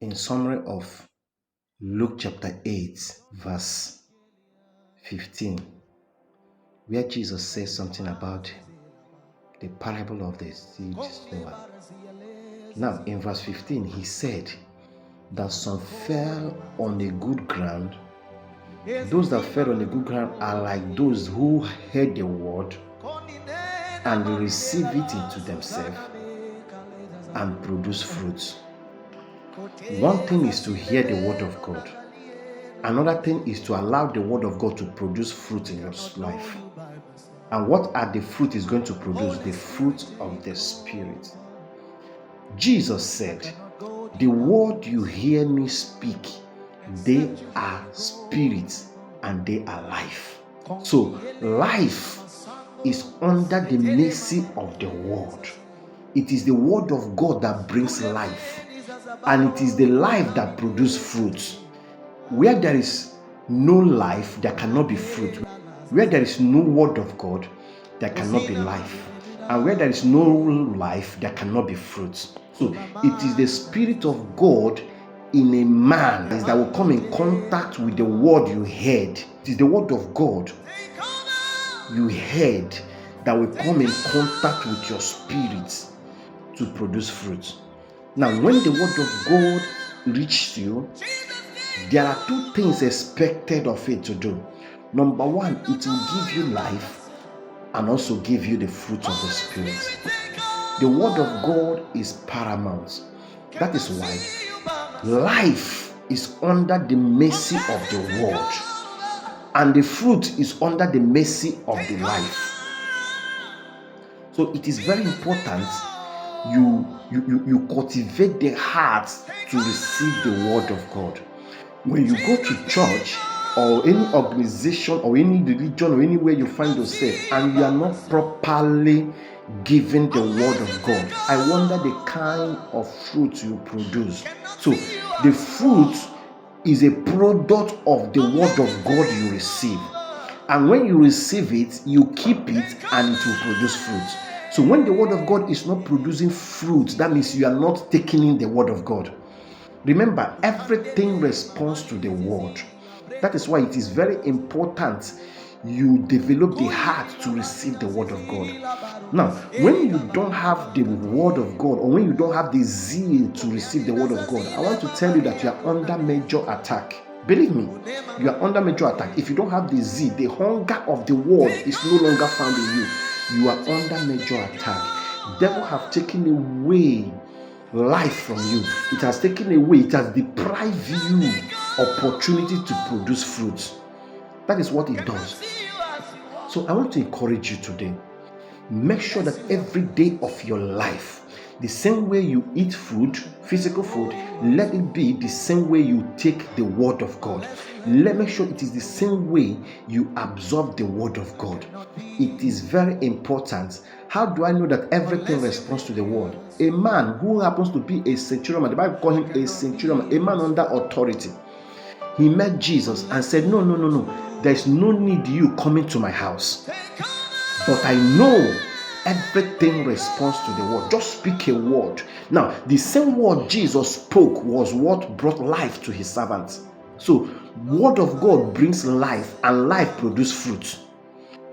in summary of Luke chapter 8, verse 15, where Jesus says something about the parable of the seed sower. Now, in verse 15, he said that some fell on a good ground. Those that fell on a good ground are like those who heard the word and receive it into themselves and produce fruits. One thing is to hear the word of God. Another thing is to allow the word of God to produce fruit in your life. And what are the fruit is going to produce? The fruit of the Spirit. Jesus said, the word you hear me speak, they are spirit and they are life. So life is under the mercy of the word. It is the word of God that brings life, and it is the life that produces fruit. Where there is no life, there cannot be fruit. Where there is no word of God, there cannot be life. And where there is no life, there cannot be fruit. So it is the Spirit of God in a man that will come in contact with the word you heard. It is the word of God you heard that will come in contact with your spirit to produce fruit. Now, when the word of God reaches you, there are two things expected of it to do. Number one, it will give you life and also give you the fruit of the Spirit. The word of God is paramount. That is why life is under the mercy of the word, and the fruit is under the mercy of the life. So it is very important you cultivate the heart to receive the word of God. When you go to church or any organization or any religion or anywhere you find yourself and you are not properly giving the word of God, I wonder the kind of fruit you produce. So the fruit is a product of the word of God you receive. And when you receive it, you keep it and it will produce fruit. So when the word of God is not producing fruit, that means you are not taking in the word of God. Remember, everything responds to the word. That is why it is very important you develop the heart to receive the word of God. Now, when you don't have the word of God, or when you don't have the zeal to receive the word of God, I want to tell you that you are under major attack. Believe me, you are under major attack. If you don't have the zeal, the hunger of the word is no longer found in you. You are under major attack. The devil have taken away life from you. It has taken away, it has deprived you opportunity to produce fruit. That is what it does. So I want to encourage you today. Make sure that every day of your life, the same way you eat food, physical food, let it be the same way you take the word of God. Make sure it is the same way you absorb the word of God. It is very important. How do I know that everything responds to the word? A man who happens to be a centurion, the Bible calls him a centurion, a man under authority. He met Jesus and said, no, there's no need you coming to my house. But I know everything responds to the word. Just speak a word. Now, the same word Jesus spoke was what brought life to his servants. So, word of God brings life, and life produces fruit.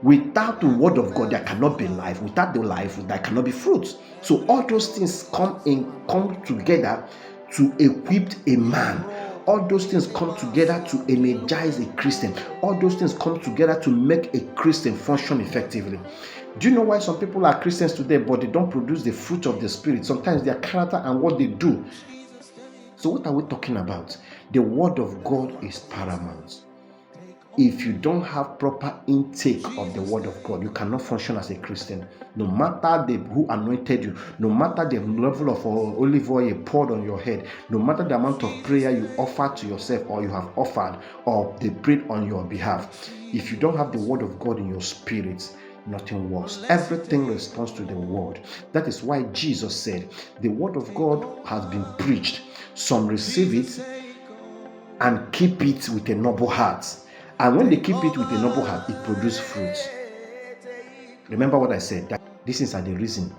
Without the word of God, there cannot be life. Without the life, there cannot be fruit. So all those things come together to equip a man. All those things come together to energize a Christian. All those things come together to make a Christian function effectively. Do you know why some people are Christians today, but they don't produce the fruit of the Spirit? Sometimes their character and what they do. So what are we talking about? The word of God is paramount. If you don't have proper intake of the word of God, you cannot function as a Christian. No matter who anointed you, no matter the level of olive oil poured on your head, no matter the amount of prayer you offer to yourself or you have offered or they prayed on your behalf, if you don't have the word of God in your spirit, nothing works. Everything responds to the word. That is why Jesus said, the word of God has been preached. Some receive it and keep it with a noble heart. And when they keep it with a noble heart, it produces fruit. Remember what I said, that this is the reason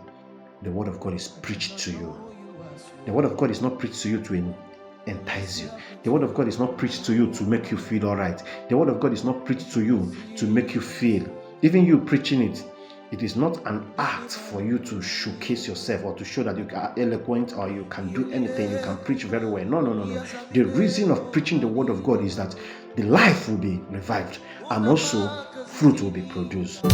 the word of God is preached to you. The word of God is not preached to you entice you. The word of God is not preached to you to make you feel all right. The word of God is not preached to you to make you feel. Even you preaching it, it is not an act for you to showcase yourself or to show that you are eloquent or you can do anything, you can preach very well. No. The reason of preaching the word of God is that the life will be revived and also fruit will be produced.